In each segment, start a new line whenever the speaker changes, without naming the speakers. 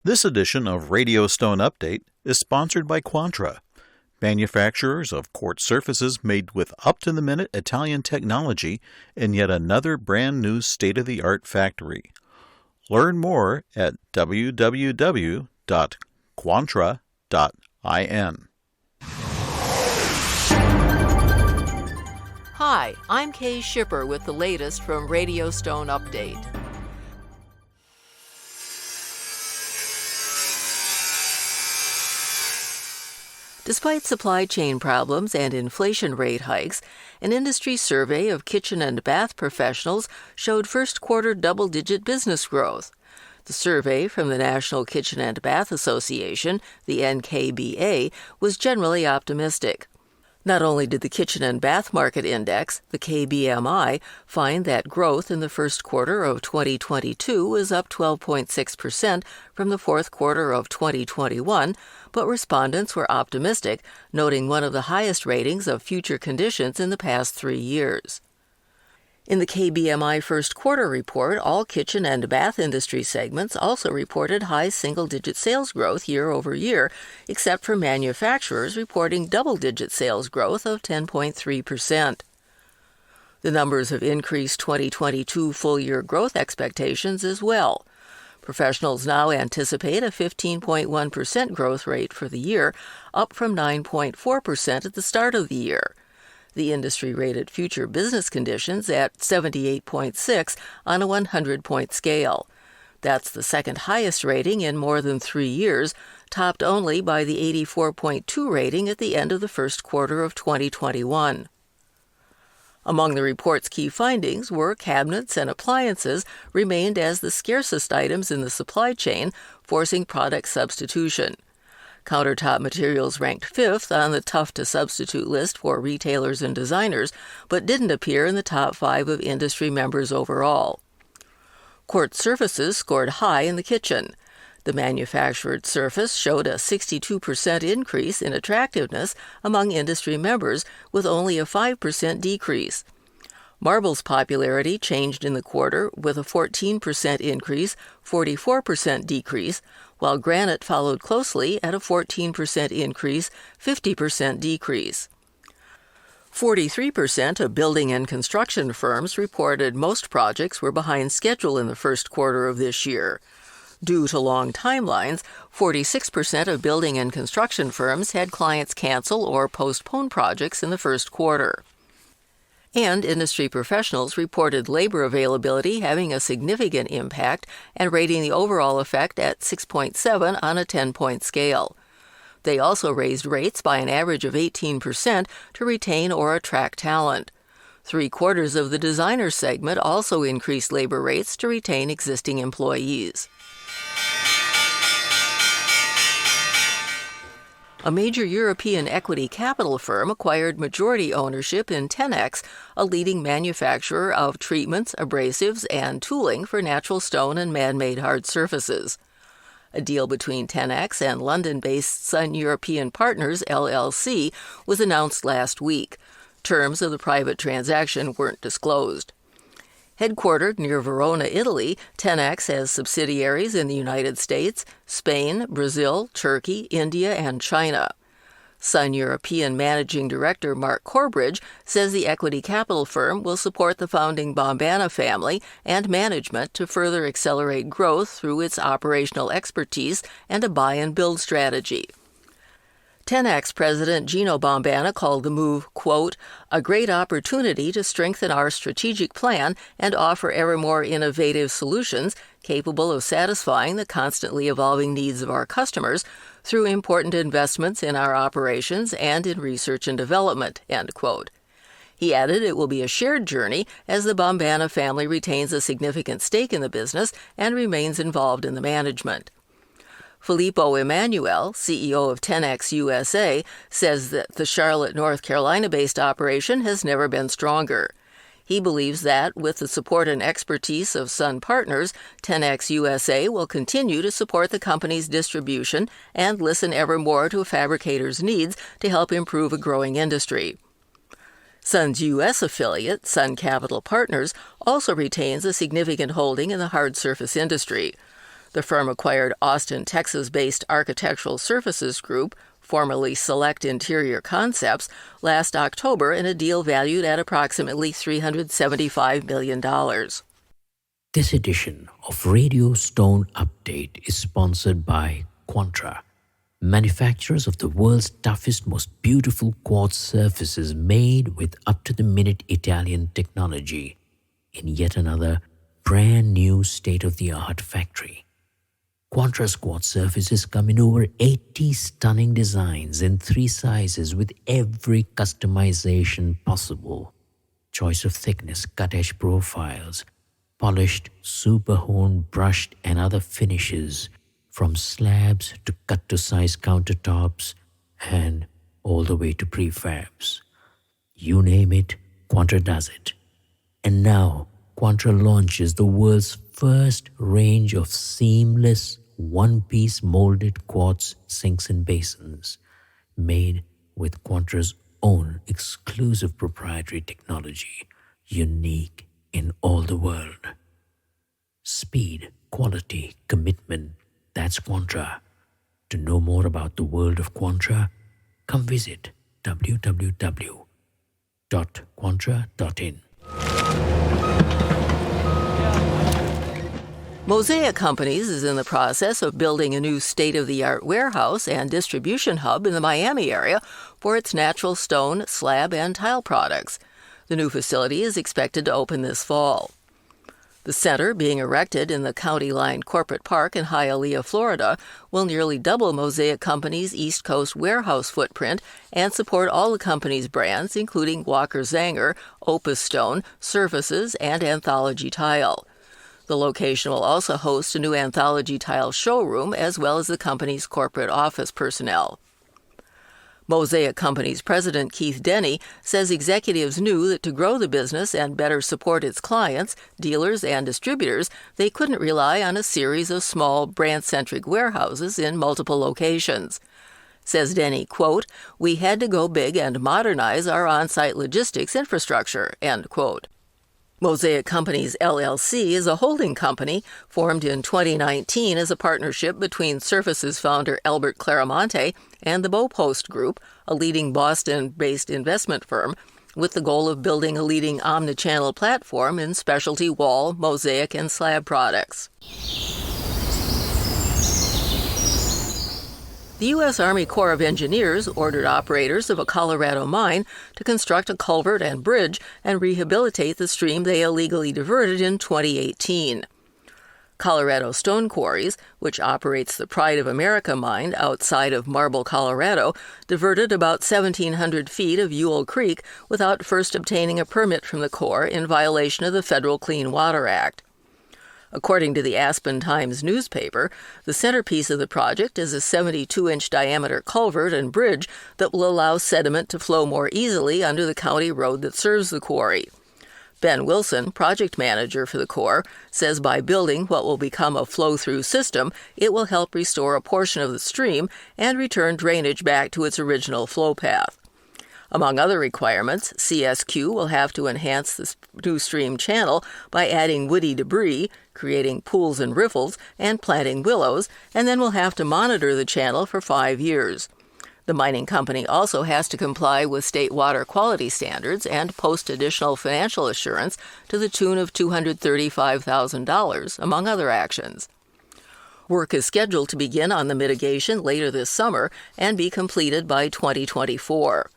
This edition of Radio Stone Update is sponsored by Quantra, manufacturers of quartz surfaces made with up-to-the-minute Italian technology in yet another brand-new state-of-the-art factory. Learn more at www.quantra.in.
Hi, I'm Kay Shipper with the latest from Radio Stone Update. Despite supply chain problems and inflation rate hikes, an industry survey of kitchen and bath professionals showed first-quarter double-digit business growth. The survey from the National Kitchen and Bath Association, the NKBA, was generally optimistic. Not only did the Kitchen and Bath Market Index, the KBMI, find that growth in the first quarter of 2022 was up 12.6% from the fourth quarter of 2021, but respondents were optimistic, noting one of the highest ratings of future conditions in the past 3 years. In the KBMI first quarter report, all kitchen and bath industry segments also reported high single-digit sales growth year over year, except for manufacturers reporting double-digit sales growth of 10.3%. The numbers have increased 2022 full-year growth expectations as well. Professionals now anticipate a 15.1% growth rate for the year, up from 9.4% at the start of the year. The industry rated future business conditions at 78.6 on a 100-point scale. That's the second highest rating in more than 3 years, topped only by the 84.2 rating at the end of the first quarter of 2021. Among the report's key findings were cabinets and appliances remained as the scarcest items in the supply chain, forcing product substitution. Countertop materials ranked fifth on the tough-to-substitute list for retailers and designers, but didn't appear in the top 5 of industry members overall. Quartz surfaces scored high in the kitchen. The manufactured surface showed a 62% increase in attractiveness among industry members, with only a 5% decrease. Marble's popularity changed in the quarter with a 14% increase, 44% decrease, while granite followed closely at a 14% increase, 50% decrease. 43% of building and construction firms reported most projects were behind schedule in the first quarter of this year. Due to long timelines, 46% of building and construction firms had clients cancel or postpone projects in the first quarter. And industry professionals reported labor availability having a significant impact and rating the overall effect at 6.7 on a 10-point scale. They also raised rates by an average of 18% to retain or attract talent. 3/4 of the designer segment also increased labor rates to retain existing employees. A major European equity capital firm acquired majority ownership in TENAX, a leading manufacturer of treatments, abrasives, and tooling for natural stone and man-made hard surfaces. A deal between TENAX and London-based Sun European Partners, LLC, was announced last week. Terms of the private transaction weren't disclosed. Headquartered near Verona, Italy, TENAX has subsidiaries in the United States, Spain, Brazil, Turkey, India, and China. Sun European Managing Director Mark Corbridge says the equity capital firm will support the founding Bombana family and management to further accelerate growth through its operational expertise and a buy-and-build strategy. TENAX President Gino Bombana called the move, quote, a great opportunity to strengthen our strategic plan and offer ever more innovative solutions capable of satisfying the constantly evolving needs of our customers through important investments in our operations and in research and development, end quote. He added it will be a shared journey as the Bombana family retains a significant stake in the business and remains involved in the management. Filippo Emanuele, CEO of TENAX USA, says that the Charlotte, North Carolina-based operation has never been stronger. He believes that, with the support and expertise of Sun Partners, TENAX USA will continue to support the company's distribution and listen ever more to fabricators' needs to help improve a growing industry. Sun's U.S. affiliate, Sun Capital Partners, also retains a significant holding in the hard surface industry. The firm acquired Austin, Texas-based Architectural Surfaces Group, formerly Select Interior Concepts, last October in a deal valued at approximately $375 million.
This edition of Radio Stone Update is sponsored by Quantra, manufacturers of the world's toughest, most beautiful quartz surfaces made with up-to-the-minute Italian technology in yet another brand new state-of-the-art factory. Quantra's quartz surfaces come in over 80 stunning designs in 3 sizes with every customization possible. Choice of thickness, cut-edge profiles, polished, super-honed, brushed and other finishes, from slabs to cut-to-size countertops and all the way to prefabs. You name it, Quantra does it. And now, Quantra launches the world's first range of seamless, one-piece molded quartz sinks and basins, made with Quantra's own exclusive proprietary technology, unique in all the world. Speed, quality, commitment, that's Quantra. To know more about the world of Quantra, come visit www.quantra.in.
Mosaic Companies is in the process of building a new state-of-the-art warehouse and distribution hub in the Miami area for its natural stone, slab, and tile products. The new facility is expected to open this fall. The center, being erected in the County Line Corporate Park in Hialeah, Florida, will nearly double Mosaic Company's East Coast warehouse footprint and support all the company's brands, including Walker Zanger, Opus Stone, Surfaces, and Anthology Tile. The location will also host a new Anthology Tile showroom as well as the company's corporate office personnel. Mosaic Company's president Keith Denny says executives knew that to grow the business and better support its clients, dealers, and distributors, they couldn't rely on a series of small, brand-centric warehouses in multiple locations. Says Denny, quote, "We had to go big and modernize our on-site logistics infrastructure," end quote. Mosaic Companies LLC is a holding company formed in 2019 as a partnership between Surfaces founder Albert Claramonte and the Beaupost Group, a leading Boston-based investment firm, with the goal of building a leading omnichannel platform in specialty wall, mosaic, and slab products. The U.S. Army Corps of Engineers ordered operators of a Colorado mine to construct a culvert and bridge and rehabilitate the stream they illegally diverted in 2018. Colorado Stone Quarries, which operates the Pride of America mine outside of Marble, Colorado, diverted about 1,700 feet of Ewell Creek without first obtaining a permit from the Corps in violation of the Federal Clean Water Act. According to the Aspen Times newspaper, the centerpiece of the project is a 72-inch diameter culvert and bridge that will allow sediment to flow more easily under the county road that serves the quarry. Ben Wilson, project manager for the Corps, says by building what will become a flow-through system, it will help restore a portion of the stream and return drainage back to its original flow path. Among other requirements, CSQ will have to enhance the new stream channel by adding woody debris, creating pools and riffles, and planting willows, and then will have to monitor the channel for 5 years. The mining company also has to comply with state water quality standards and post additional financial assurance to the tune of $235,000, among other actions. Work is scheduled to begin on the mitigation later this summer and be completed by 2024.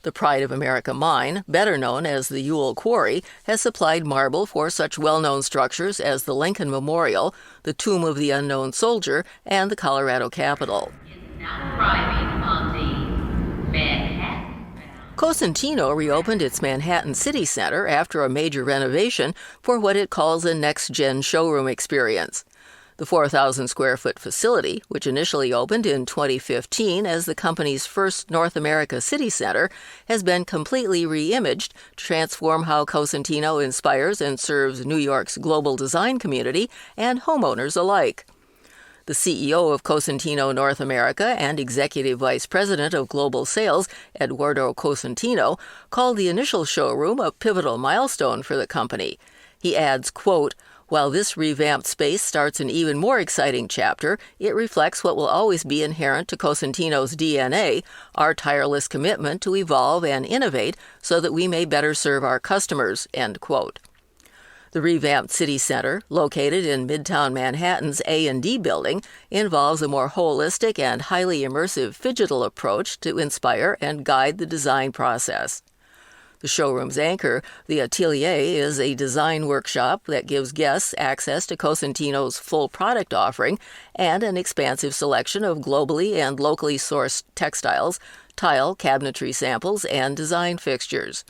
The Pride of America mine, better known as the Ewell Quarry, has supplied marble for such well-known structures as the Lincoln Memorial, the Tomb of the Unknown Soldier, and the Colorado Capitol.
Now arriving on the Manhattan.
Cosentino reopened its Manhattan City Center after a major renovation for what it calls a next-gen showroom experience. The 4,000-square-foot facility, which initially opened in 2015 as the company's first North America city center, has been completely re-imaged to transform how Cosentino inspires and serves New York's global design community and homeowners alike. The CEO of Cosentino North America and Executive Vice President of Global Sales, Eduardo Cosentino, called the initial showroom a pivotal milestone for the company. He adds, quote, While this revamped space starts an even more exciting chapter, it reflects what will always be inherent to Cosentino's DNA, our tireless commitment to evolve and innovate so that we may better serve our customers, end quote. The revamped city center, located in Midtown Manhattan's A&D building, involves a more holistic and highly immersive phygital approach to inspire and guide the design process. The showroom's anchor, the Atelier, is a design workshop that gives guests access to Cosentino's full product offering and an expansive selection of globally and locally sourced textiles, tile, cabinetry samples, and design fixtures.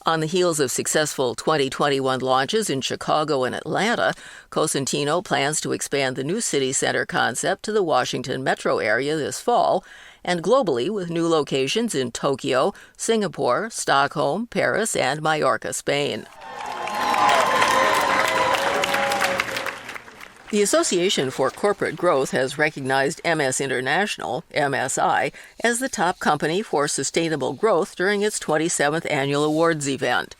On the heels of successful 2021 launches in Chicago and Atlanta, Cosentino plans to expand the new city center concept to the Washington metro area this fall, and globally with new locations in Tokyo, Singapore, Stockholm, Paris, and Mallorca, Spain. The Association for Corporate Growth has recognized MS International, MSI, as the top company for sustainable growth during its 27th annual awards event.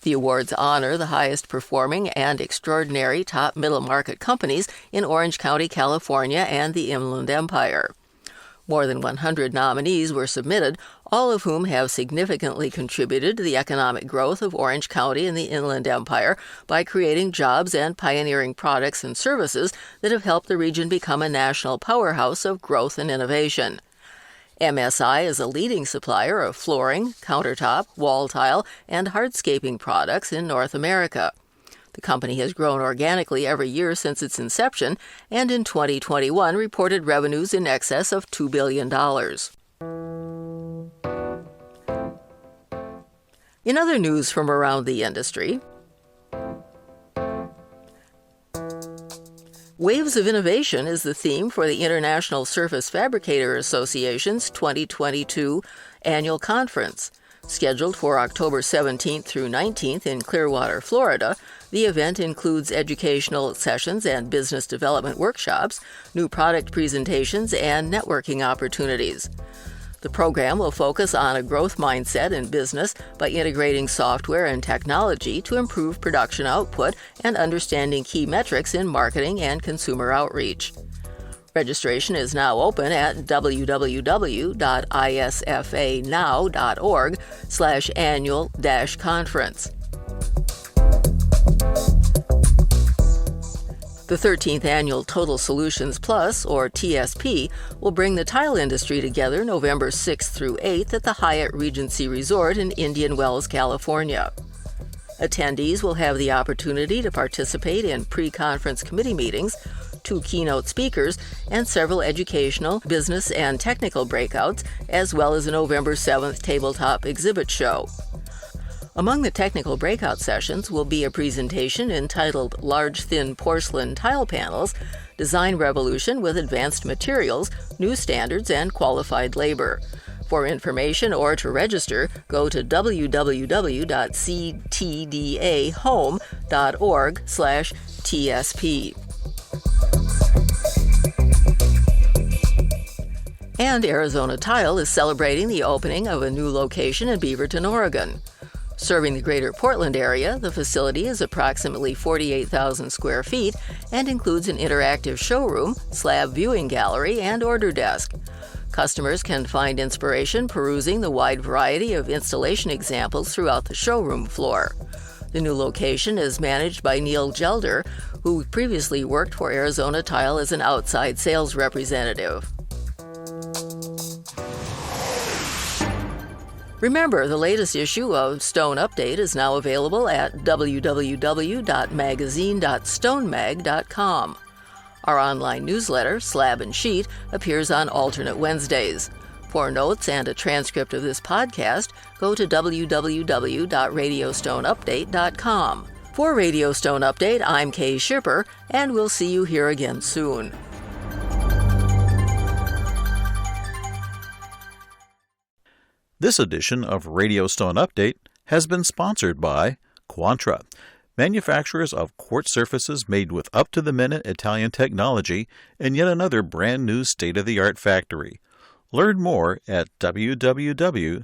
The awards honor the highest performing and extraordinary top middle market companies in Orange County, California, and the Inland Empire. More than 100 nominees were submitted, all of whom have significantly contributed to the economic growth of Orange County and the Inland Empire by creating jobs and pioneering products and services that have helped the region become a national powerhouse of growth and innovation. MSI is a leading supplier of flooring, countertop, wall tile, and hardscaping products in North America. The company has grown organically every year since its inception, and in 2021 reported revenues in excess of $2 billion. In other news from around the industry, Waves of Innovation is the theme for the International Surface Fabricator Association's 2022 annual conference. Scheduled for October 17th through 19th in Clearwater, Florida, the event includes educational sessions and business development workshops, new product presentations, and networking opportunities. The program will focus on a growth mindset in business by integrating software and technology to improve production output and understanding key metrics in marketing and consumer outreach. Registration is now open at www.isfanow.org/annual-conference. The 13th Annual Total Solutions Plus, or TSP, will bring the tile industry together November 6th through 8th at the Hyatt Regency Resort in Indian Wells, California. Attendees will have the opportunity to participate in pre-conference committee meetings, 2 keynote speakers, and several educational, business, and technical breakouts, as well as a November 7th tabletop exhibit show. Among the technical breakout sessions will be a presentation entitled Large Thin Porcelain Tile Panels, Design Revolution with Advanced Materials, New Standards, and Qualified Labor. For information or to register, go to www.ctdahome.org/TSP. And Arizona Tile is celebrating the opening of a new location in Beaverton, Oregon. Serving the greater Portland area, the facility is approximately 48,000 square feet and includes an interactive showroom, slab viewing gallery, and order desk. Customers can find inspiration perusing the wide variety of installation examples throughout the showroom floor. The new location is managed by Neil Gelder, who previously worked for Arizona Tile as an outside sales representative. Remember, the latest issue of Stone Update is now available at www.magazine.stonemag.com. Our online newsletter, Slab and Sheet, appears on alternate Wednesdays. For notes and a transcript of this podcast, go to www.radiostoneupdate.com. For Radio Stone Update, I'm Kay Shipper, and we'll see you here again soon.
This edition of Radio Stone Update has been sponsored by Quantra, manufacturers of quartz surfaces made with up-to-the-minute Italian technology and yet another brand-new state-of-the-art factory. Learn more at www.quantra.in.